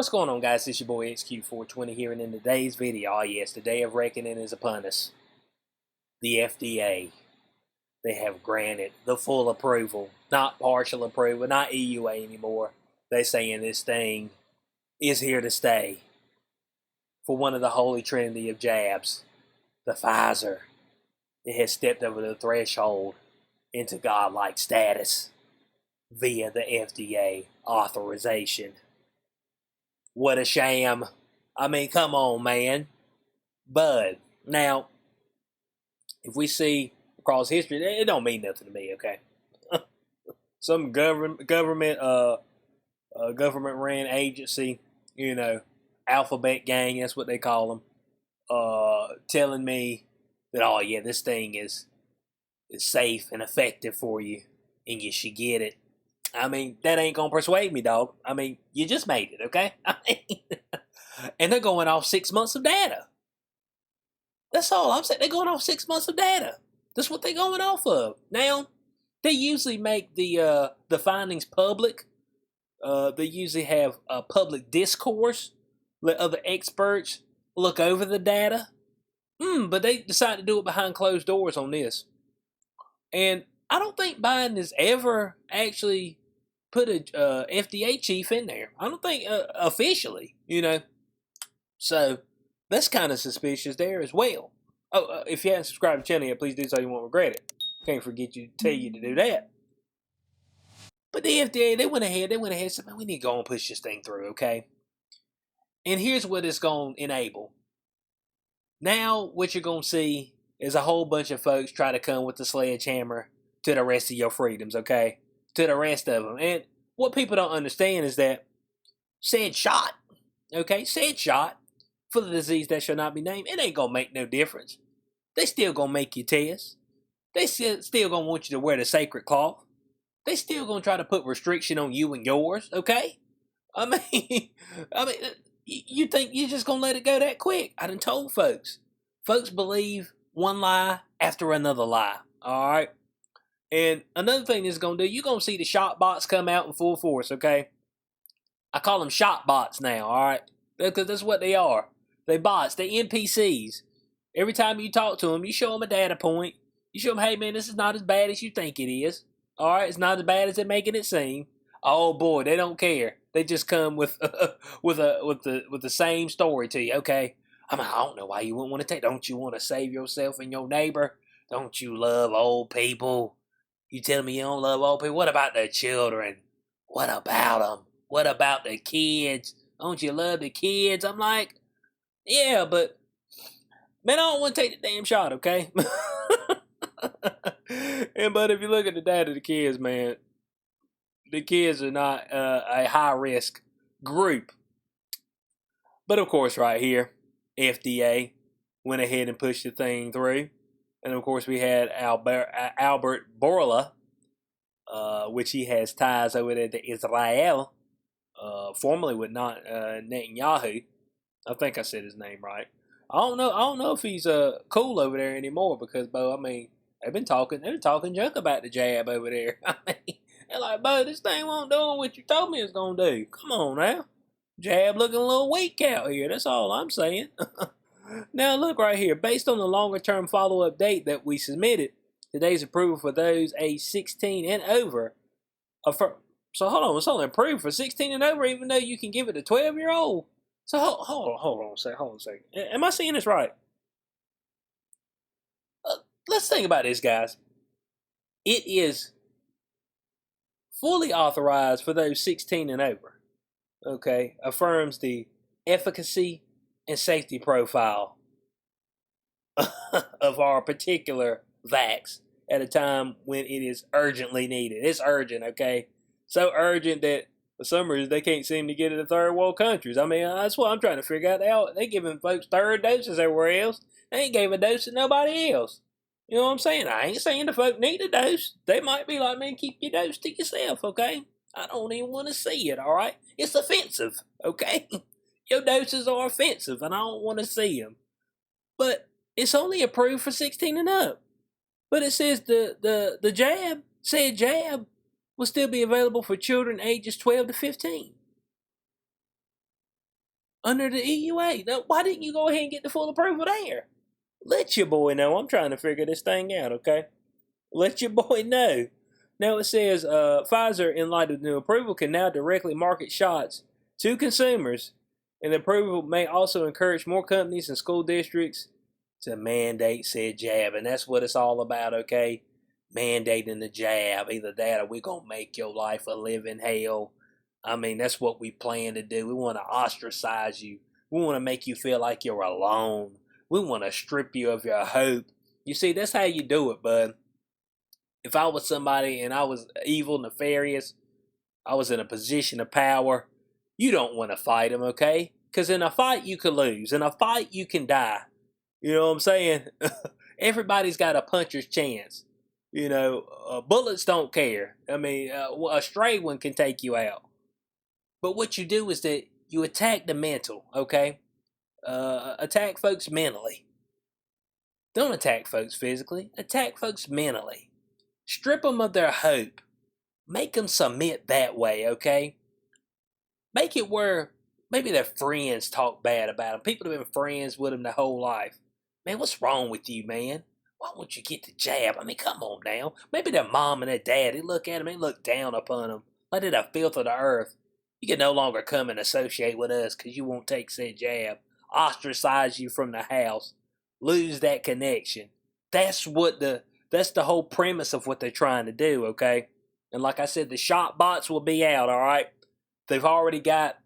What's going on, guys? It's your boy XQ420 here, and in today's video, yes, the day of reckoning is upon us. The FDA, they have granted the full approval, not partial approval, not EUA anymore. They're saying this thing is here to stay for one of the holy trinity of jabs, the Pfizer. It has stepped over the threshold into godlike status via the FDA authorization. What a sham. I mean, come on, man. But now, if we see across history, it don't mean nothing to me, okay? Some government ran agency, alphabet gang, that's what they call them, telling me that, oh yeah, this thing is safe and effective for you, and you should get it. I mean, that ain't gonna persuade me, dog. I mean, you just made it, okay? And they're going off 6 months of data. That's all I'm saying. They're going off 6 months of data. That's what they're going off of. Now, they usually make the findings public. They usually have a public discourse. Let other experts look over the data. But they decided to do it behind closed doors on this. And I don't think Biden has ever actually put a FDA chief in there. I don't think officially, So that's kind of suspicious there as well. Oh, if you haven't subscribed to the channel yet, please do so you won't regret it. Can't forget to tell you to do that. But the FDA, they went ahead and said, man, we need to go and push this thing through, okay? And here's what it's going to enable. Now, what you're going to see is a whole bunch of folks try to come with the sledgehammer to the rest of your freedoms, okay? To the rest of them. And what people don't understand is that said shot for the disease that shall not be named, it ain't going to make no difference. They still going to make you test. They still going to want you to wear the sacred cloth. They still going to try to put restriction on you and yours, okay? I mean, you think you're just going to let it go that quick? I done told folks. Folks believe one lie after another lie, all right? And another thing it's going to do, you're going to see the shot bots come out in full force, okay? I call them shot bots now, all right? Because that's what they are. They bots. They NPCs. Every time you talk to them, you show them a data point. You show them, hey, man, this is not as bad as you think it is. All right? It's not as bad as they're making it seem. Oh, boy, they don't care. They just come with the same story to you, okay? I mean, I don't know why you wouldn't want to take. Don't you want to save yourself and your neighbor? Don't you love old people? You tell me you don't love old people? What about the children? What about them? What about the kids? Don't you love the kids? I'm like, yeah, but, man, I don't want to take the damn shot, okay? But if you look at the data of the kids, man, the kids are not a high-risk group. But, of course, right here, FDA went ahead and pushed the thing through. And, of course, we had Albert Bourla, which he has ties over there to Israel, formerly with Netanyahu. I think I said his name right. I don't know if he's cool over there anymore because, Bo, I mean, they've been talking junk about the jab over there. I mean, they're like, Bo, this thing won't do what you told me it's gonna do. Come on now, jab looking a little weak out here. That's all I'm saying. Now look right here. Based on the longer-term follow-up date that we submitted, today's approval for those aged 16 and over. So hold on, it's only approved for 16 and over, even though you can give it to 12-year-old. So hold on a second. Am I seeing this right? Let's think about this, guys. It is fully authorized for those 16 and over. Okay, affirms the efficacy and safety profile of our particular vax at a time when it is urgently needed. It's urgent, okay? So urgent that for some reason they can't seem to get it to third world countries. I mean, that's what I'm trying to figure out. They giving folks third doses everywhere else. They ain't gave a dose to nobody else. You know what I'm saying? I ain't saying the folk need a dose. They might be like, man, keep your dose to yourself, okay? I don't even want to see it, all right? It's offensive, okay? Your doses are offensive, and I don't want to see them. But it's only approved for 16 and up. But it says the jab will still be available for children ages 12 to 15. under the EUA. Now, why didn't you go ahead and get the full approval there? Let your boy know. I'm trying to figure this thing out, okay? Let your boy know. Now it says Pfizer, in light of the new approval, can now directly market shots to consumers, and the approval may also encourage more companies and school districts to mandate said jab. And that's what it's all about, okay? Mandating the jab. Either that or we're going to make your life a living hell. I mean, that's what we plan to do. We want to ostracize you. We want to make you feel like you're alone. We want to strip you of your hope. You see, that's how you do it, bud. If I was somebody and I was evil, nefarious, I was in a position of power, you don't want to fight them, okay? Because in a fight, you could lose. In a fight, you can die. You know what I'm saying? Everybody's got a puncher's chance. You know, bullets don't care. I mean, a stray one can take you out. But what you do is that you attack the mental, okay? Attack folks mentally. Don't attack folks physically. Attack folks mentally. Strip them of their hope. Make them submit that way, okay? Make it where maybe their friends talk bad about them. People have been friends with them their whole life. Man, what's wrong with you, man? Why won't you get the jab? I mean, come on now. Maybe their mom and their dad, they look at them, they look down upon them. Like they're the filth of the earth. You can no longer come and associate with us because you won't take said jab. Ostracize you from the house. Lose that connection. That's the whole premise of what they're trying to do, okay? And like I said, the shot bots will be out, all right? They've already got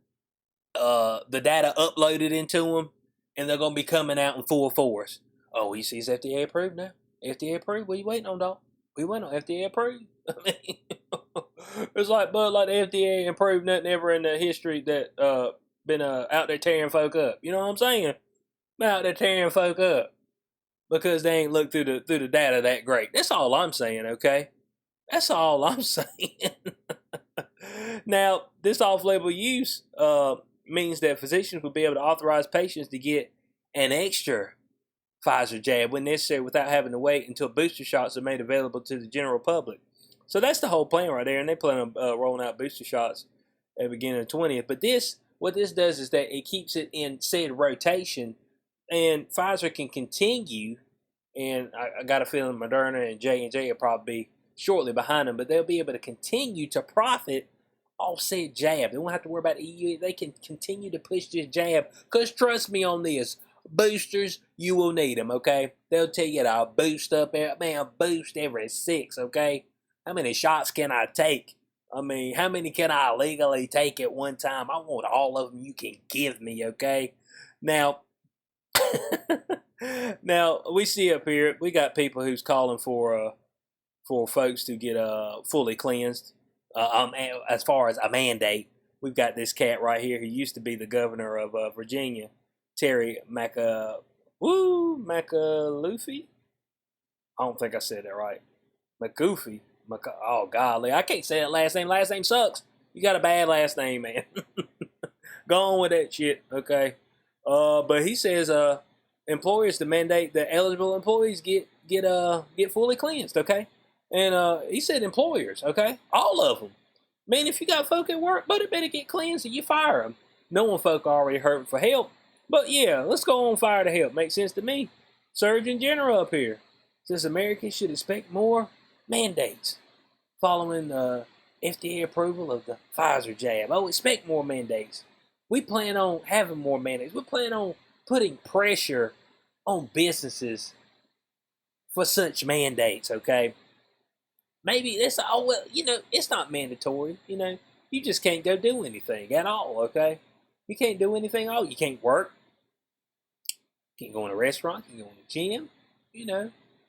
the data uploaded into them, and they're going to be coming out in full force. Oh, you see, it's FDA approved now? FDA approved? What are you waiting on, dog? We went on FDA approved. I mean, it's like, bud, like the FDA approved nothing ever in the history that been out there tearing folk up. You know what I'm saying? Been out there tearing folk up because they ain't looked through the data that great. That's all I'm saying, okay? That's all I'm saying. Now, this off-label use means that physicians will be able to authorize patients to get an extra Pfizer jab when necessary without having to wait until booster shots are made available to the general public. So that's the whole plan right there, and they plan on rolling out booster shots at the beginning of the 20th. But what this does is that it keeps it in said rotation, and Pfizer can continue, and I got a feeling Moderna and J&J will probably be shortly behind them, but they'll be able to continue to profit off said jab. They won't have to worry about EU. They can continue to push this jab, because trust me on this, boosters, you will need them, okay? They'll tell you to boost up, man, boost every 6, okay? How many shots can I take? I mean, how many can I legally take at one time? I want all of them you can give me, okay? Now, now we see up here, we got people who's calling for folks to get fully cleansed. As far as a mandate, we've got this cat right here who used to be the governor of Virginia, Terry McAuliffe. I don't think I said that right. McGoofy. Oh, golly. I can't say that last name. Last name sucks. You got a bad last name, man. Go on with that shit, okay? But he says employers to mandate that eligible employees get fully cleansed, okay? And he said employers, okay? All of them. Man, if you got folk at work, but it better get cleansed and you fire them. Knowing folk already hurting for help. But yeah, let's go on fire to help. Makes sense to me. Surgeon General up here says Americans should expect more mandates following FDA approval of the Pfizer jab. Oh, expect more mandates. We plan on having more mandates. We plan on putting pressure on businesses for such mandates, okay? Maybe it's, it's not mandatory, You just can't go do anything at all, okay? You can't do anything at all. You can't work. You can't go in a restaurant. You can go in a gym,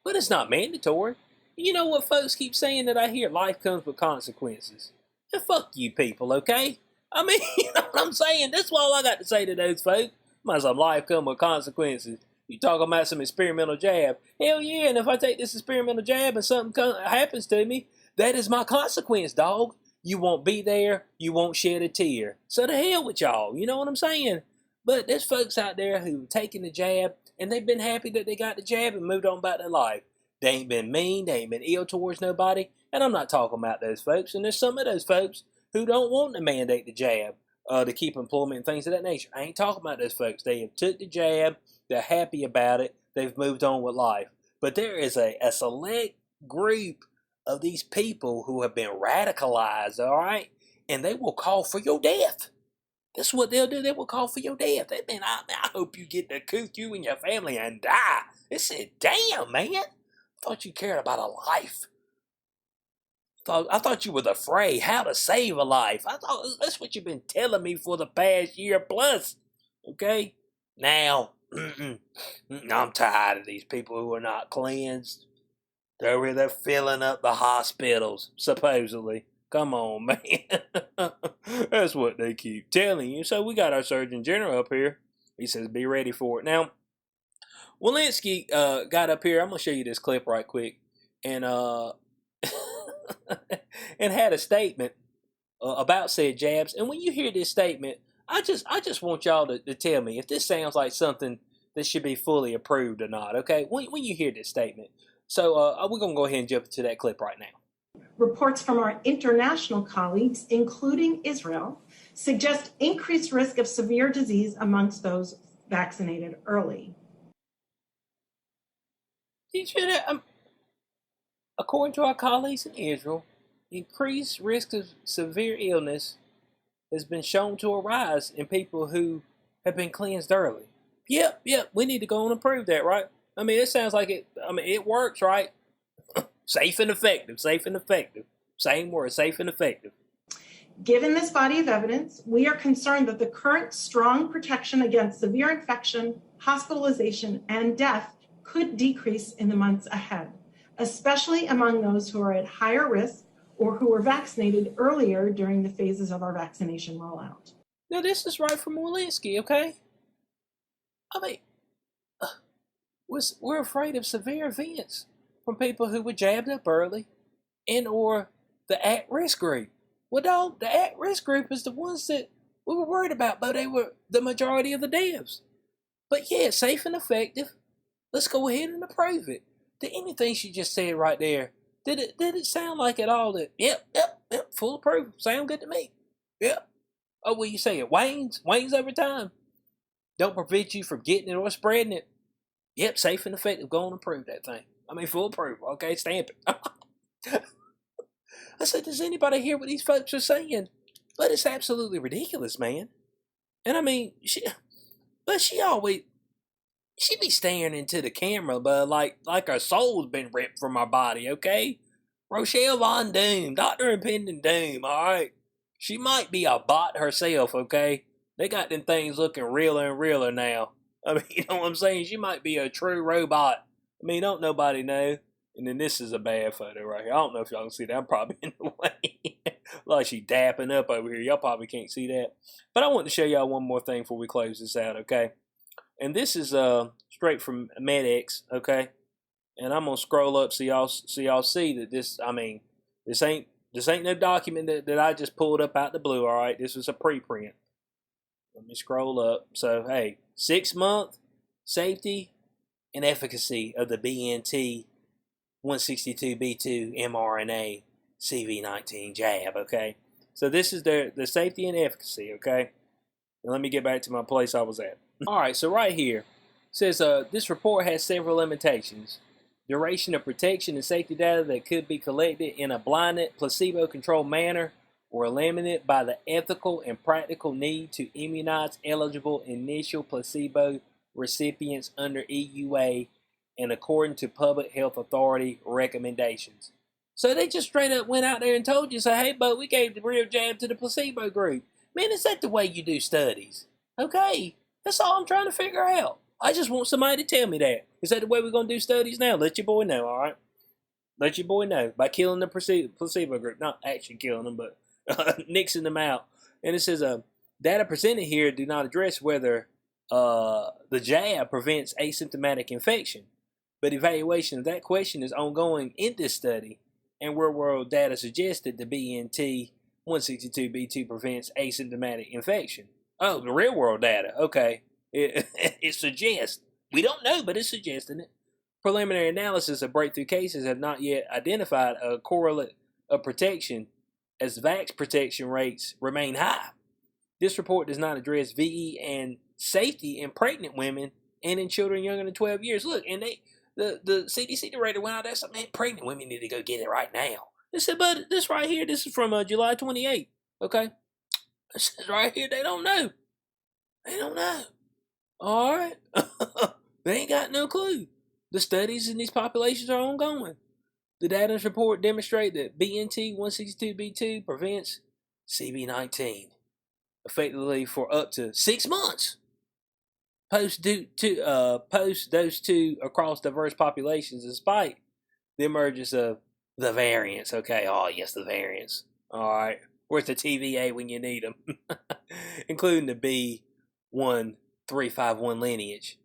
But it's not mandatory. You know what folks keep saying that I hear? Life comes with consequences. And fuck you people, okay? I mean, you know what I'm saying? That's all I got to say to those folks. Might as well life come with consequences. You talking about some experimental jab. Hell yeah, and if I take this experimental jab and something happens to me, that is my consequence, dog. You won't be there. You won't shed a tear. So to hell with y'all. You know what I'm saying? But there's folks out there who taking the jab, and they've been happy that they got the jab and moved on about their life. They ain't been mean. They ain't been ill towards nobody. And I'm not talking about those folks. And there's some of those folks who don't want to mandate the jab. to keep employment and things of that nature. I ain't talking about those folks. They have took the jab. They're happy about it. They've moved on with life. But there is a select group of these people who have been radicalized, all right? And they will call for your death. That's what they'll do. They will call for your death. They mean, I hope you get to cook you and your family and die. They said, damn, man. I thought you cared about a life. I thought you were the fray, how to save a life. I thought that's what you've been telling me for the past year plus. Okay? Now, I'm tired of these people who are not cleansed. They're filling up the hospitals, supposedly. Come on, man. That's what they keep telling you. So we got our Surgeon General up here. He says, be ready for it. Now, Walensky got up here. I'm going to show you this clip right quick. And and had a statement about said jabs. And when you hear this statement, I just want y'all to tell me if this sounds like something that should be fully approved or not, okay? When you hear this statement. So we're going to go ahead and jump into that clip right now. Reports from our international colleagues, including Israel, suggest increased risk of severe disease amongst those vaccinated early. According to our colleagues in Israel, increased risk of severe illness has been shown to arise in people who have been cleansed early. Yep, we need to go on and prove that, right? I mean, it sounds like it works, right? Safe and effective. Same word, safe and effective. Given this body of evidence, we are concerned that the current strong protection against severe infection, hospitalization, and death could decrease in the months ahead, especially among those who are at higher risk or who were vaccinated earlier during the phases of our vaccination rollout. Now, this is right from Walensky, okay? I mean, we're afraid of severe events from people who were jabbed up early and or the at-risk group. Well, dog, the at-risk group is the ones that we were worried about, but they were the majority of the devs. But yeah, safe and effective. Let's go ahead and approve it. Did anything she just said right there, did it sound like at all that, yep, full approval, sound good to me. Yep. Oh, what you say it wanes over time. Don't prevent you from getting it or spreading it. Yep, safe and effective, go on and approve that thing. I mean, full approval, okay, stamp it. I said, does anybody hear what these folks are saying? But it's absolutely ridiculous, man. And I mean, she be staring into the camera, but like her soul's been ripped from our body, okay? Rochelle Von Doom, Dr. Impending Doom, alright? She might be a bot herself, okay? They got them things looking realer and realer now. I mean, you know what I'm saying? She might be a true robot. I mean, don't nobody know. And then this is a bad photo right here. I don't know if y'all can see that. I'm probably in the way. Like she dapping up over here. Y'all probably can't see that. But I want to show y'all one more thing before we close this out, okay? And this is straight from MedX, okay? And I'm gonna scroll up so y'all see that this. I mean, this ain't no document that I just pulled up out the blue. All right, this was a preprint. Let me scroll up. So hey, 6-month safety and efficacy of the BNT 162b2 mRNA CV19 jab. Okay, so this is the safety and efficacy. Okay, and let me get back to my place I was at. All right, so right here it says this report has several limitations. Duration of protection and safety data that could be collected in a blinded, placebo-controlled manner were limited by the ethical and practical need to immunize eligible initial placebo recipients under EUA and according to public health authority recommendations. So they just straight up went out there and told you, say, hey, but we gave the real jab to the placebo group. Man, is that the way you do studies? Okay, that's all I'm trying to figure out. I just want somebody to tell me that. Is that the way we're going to do studies now? Let your boy know, all right? Let your boy know by killing the placebo group. Not actually killing them, but nixing them out. And it says, data presented here do not address whether the jab prevents asymptomatic infection. But evaluation of that question is ongoing in this study, and real-world data suggests that the BNT 162b2 prevents asymptomatic infection. Oh, the real-world data. Okay. It suggests. We don't know, but it's suggesting it. Preliminary analysis of breakthrough cases have not yet identified a correlate of protection as vax protection rates remain high. This report does not address VE and safety in pregnant women and in children younger than 12 years. Look, and the CDC director went out there and said, man, pregnant women need to go get it right now. They said, but this right here, this is from July 28th, okay? This is right here, they don't know. They don't know. All right. They ain't got no clue. The studies in these populations are ongoing. The data's report demonstrate that BNT 162b2 prevents CB19 effectively for up to 6 months post dose 2 across diverse populations, despite the emergence of the variants. Okay, oh yes, the variants. All right, where's the TVA when you need them? Including the B1351 lineage,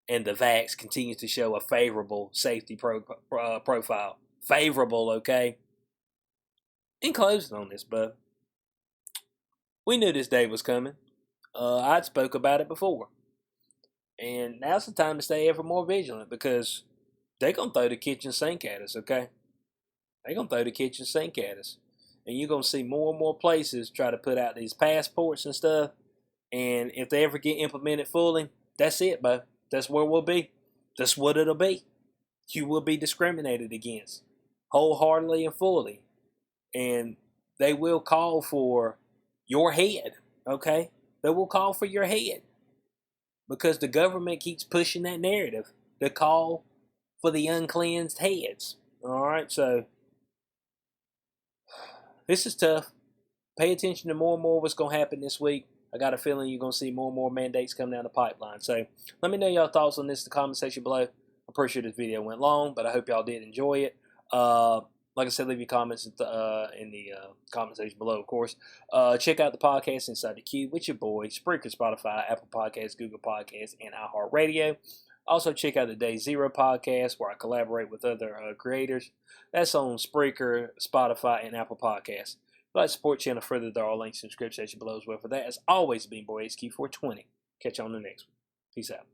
and the vax continues to show a favorable safety profile. Favorable, okay. In closing on this, bud, we knew this day was coming. I'd spoke about it before. And now's the time to stay ever more vigilant, because they're going to throw the kitchen sink at us, okay? They're going to throw the kitchen sink at us. And you're going to see more and more places try to put out these passports and stuff. And if they ever get implemented fully, that's it, bud. That's where we'll be. That's what it'll be. You will be discriminated against wholeheartedly and fully. And they will call for your head, okay? They will call for your head, because the government keeps pushing that narrative. The call for the uncleansed heads. All right, so this is tough. Pay attention to more and more what's going to happen this week. I got a feeling you're going to see more and more mandates come down the pipeline. So let me know your thoughts on this in the comment section below. I'm pretty sure this video went long, but I hope y'all did enjoy it. Like I said, leave your comments in the comment section below, of course. Check out the podcast Inside the Cube with your boy, Spreaker, Spotify, Apple Podcasts, Google Podcasts, and iHeartRadio. Also, check out the Day Zero podcast, where I collaborate with other creators. That's on Spreaker, Spotify, and Apple Podcasts. If you'd like to support the channel further, there are links in the description section below as well. For that, as always, being Boy HQ420. Catch you on the next one. Peace out.